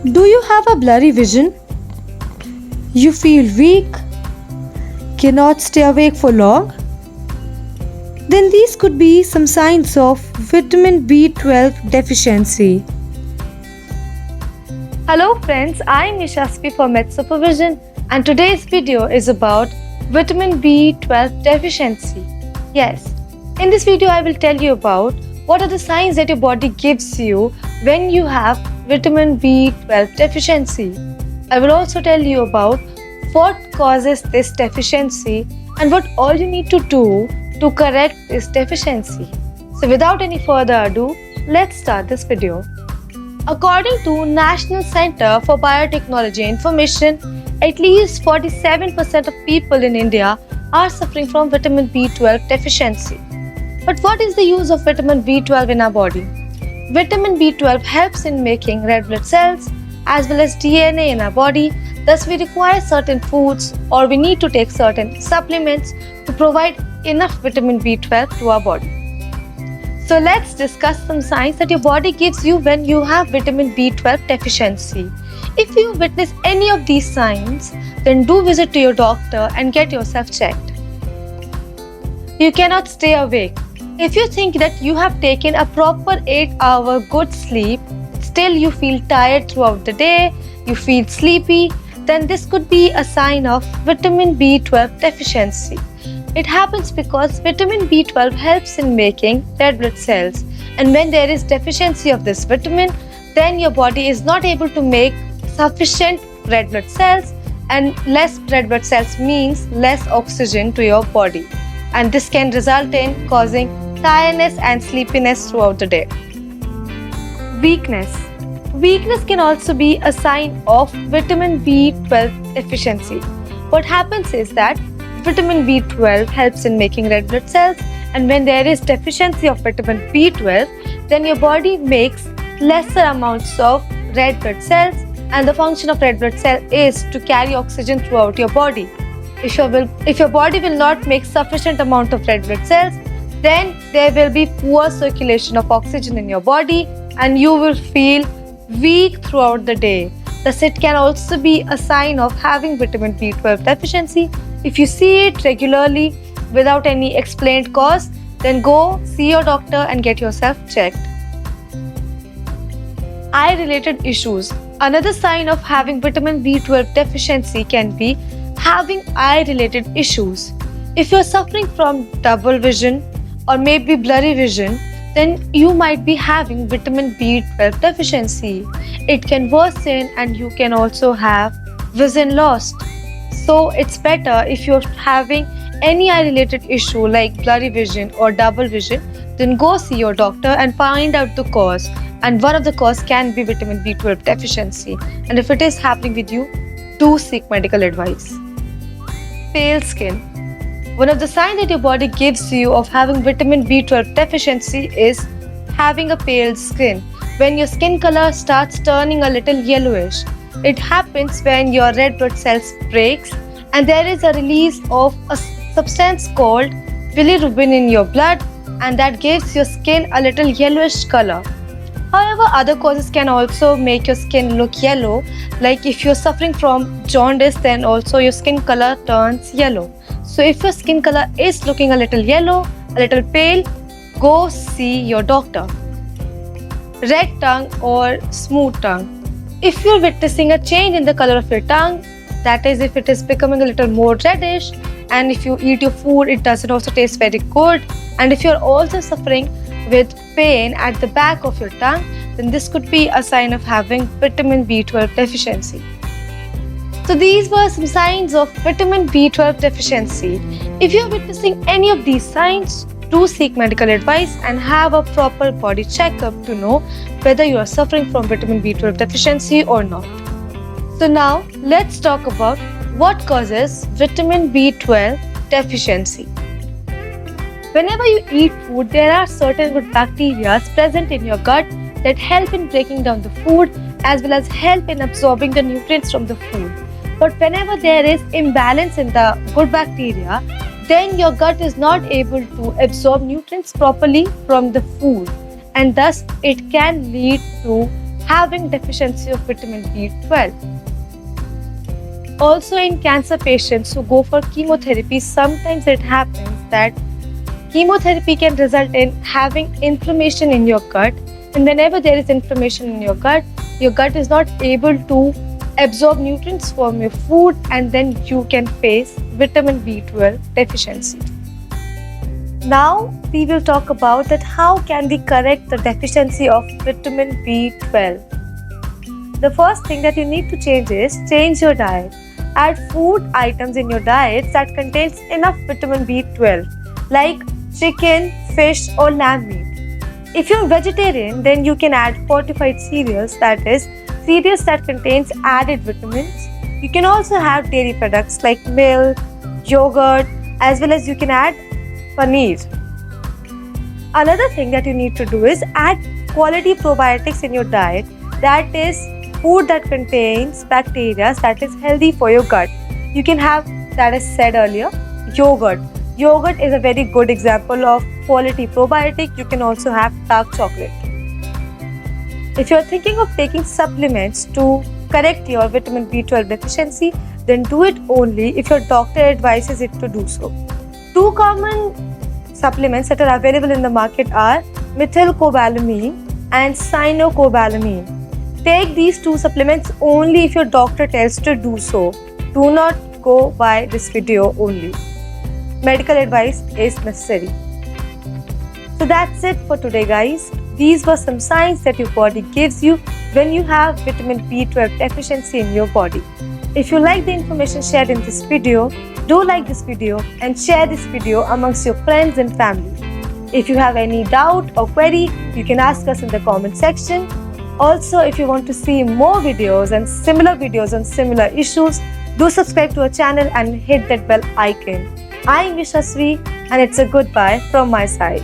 Do you have a blurry vision? You feel weak? Cannot stay awake for long? Then these could be some signs of vitamin B12 deficiency. Hello friends, I am Yashasvi for Med Supervision and today's video is about vitamin B12 deficiency. Yes, in this video I will tell you about what are the signs that your body gives you when you have vitamin B12 deficiency. I will also tell you about what causes this deficiency and what all you need to do to correct this deficiency. So without any further ado, let's start this video. According to National Center for Biotechnology Information, at least 47% of people in India are suffering from vitamin B12 deficiency. But what is the use of vitamin B12 in our body? Vitamin B12 helps in making red blood cells as well as DNA in our body. Thus, we require certain foods or we need to take certain supplements to provide enough vitamin B12 to our body. So let's discuss some signs that your body gives you when you have vitamin B12 deficiency. If you witness any of these signs, then do visit to your doctor and get yourself checked. You cannot stay awake. If you think that you have taken a proper 8-hour good sleep, still you feel tired throughout the day, you feel sleepy, then this could be a sign of vitamin B12 deficiency. It happens because vitamin B12 helps in making red blood cells, and when there is deficiency of this vitamin, then your body is not able to make sufficient red blood cells, and less red blood cells means less oxygen to your body, and this can result in causing tiredness and sleepiness throughout the day. Weakness. Weakness can also be a sign of vitamin B12 deficiency. What happens is that vitamin B12 helps in making red blood cells, and when there is deficiency of vitamin B12, then your body makes lesser amounts of red blood cells, and the function of red blood cell is to carry oxygen throughout your body. If your body will not make sufficient amount of red blood cells, then there will be poor circulation of oxygen in your body and you will feel weak throughout the day. Thus, it can also be a sign of having vitamin B12 deficiency. If you see it regularly without any explained cause, then go see your doctor and get yourself checked. Eye-related issues. Another sign of having vitamin B12 deficiency can be having eye-related issues. If you're suffering from double vision or maybe blurry vision, then you might be having vitamin B12 deficiency. It can worsen and you can also have vision loss. So it's better if you're having any eye-related issue like blurry vision or double vision, then go see your doctor and find out the cause. And one of the cause can be vitamin B12 deficiency. And if it is happening with you, do seek medical advice. Pale skin. One of the signs that your body gives you of having vitamin B12 deficiency is having a pale skin. When your skin color starts turning a little yellowish, it happens when your red blood cells breaks and there is a release of a substance called bilirubin in your blood, and that gives your skin a little yellowish color. However, other causes can also make your skin look yellow, like if you're suffering from jaundice, then also your skin color turns yellow. So if your skin color is looking a little yellow, a little pale, go see your doctor. Red tongue or smooth tongue. If you're witnessing a change in the color of your tongue, that is if it is becoming a little more reddish, and if you eat your food, it doesn't also taste very good, and if you're also suffering with pain at the back of your tongue, then this could be a sign of having vitamin B12 deficiency. So these were some signs of vitamin B12 deficiency. If you are witnessing any of these signs, do seek medical advice and have a proper body checkup to know whether you are suffering from vitamin B12 deficiency or not. So now let's talk about what causes vitamin B12 deficiency. Whenever you eat food, there are certain good bacteria present in your gut that help in breaking down the food as well as help in absorbing the nutrients from the food. But whenever there is imbalance in the good bacteria, then your gut is not able to absorb nutrients properly from the food, and thus it can lead to having deficiency of vitamin B12. Also, in cancer patients who go for chemotherapy, sometimes it happens that chemotherapy can result in having inflammation in your gut, and whenever there is inflammation in your gut is not able to absorb nutrients from your food, and then you can face vitamin B12 deficiency. Now we will talk about that how can we correct the deficiency of vitamin B12. The first thing that you need to change is change your diet. Add food items in your diet that contains enough vitamin B12 like chicken, fish or lamb meat. If you're vegetarian, then you can add fortified cereals, that is cereals that contains added vitamins. You can also have dairy products like milk, yogurt, as well as you can add paneer. Another thing that you need to do is add quality probiotics in your diet, that is food that contains bacteria that is healthy for your gut. You can have, that is said earlier, yogurt. Yogurt is a very good example of quality probiotic. You can also have dark chocolate. If you are thinking of taking supplements to correct your vitamin B12 deficiency, then do it only if your doctor advises it to do so. Two common supplements that are available in the market are methylcobalamin and cyanocobalamin. Take these two supplements only if your doctor tells to do so. Do not go by this video only. Medical advice is necessary. So that's it for today, guys. These were some signs that your body gives you when you have vitamin B12 deficiency in your body. If you like the information shared in this video, do like this video and share this video amongst your friends and family. If you have any doubt or query, you can ask us in the comment section. Also, if you want to see more videos and similar videos on similar issues, do subscribe to our channel and hit that bell icon. I'm Yashasvi and it's a goodbye from my side.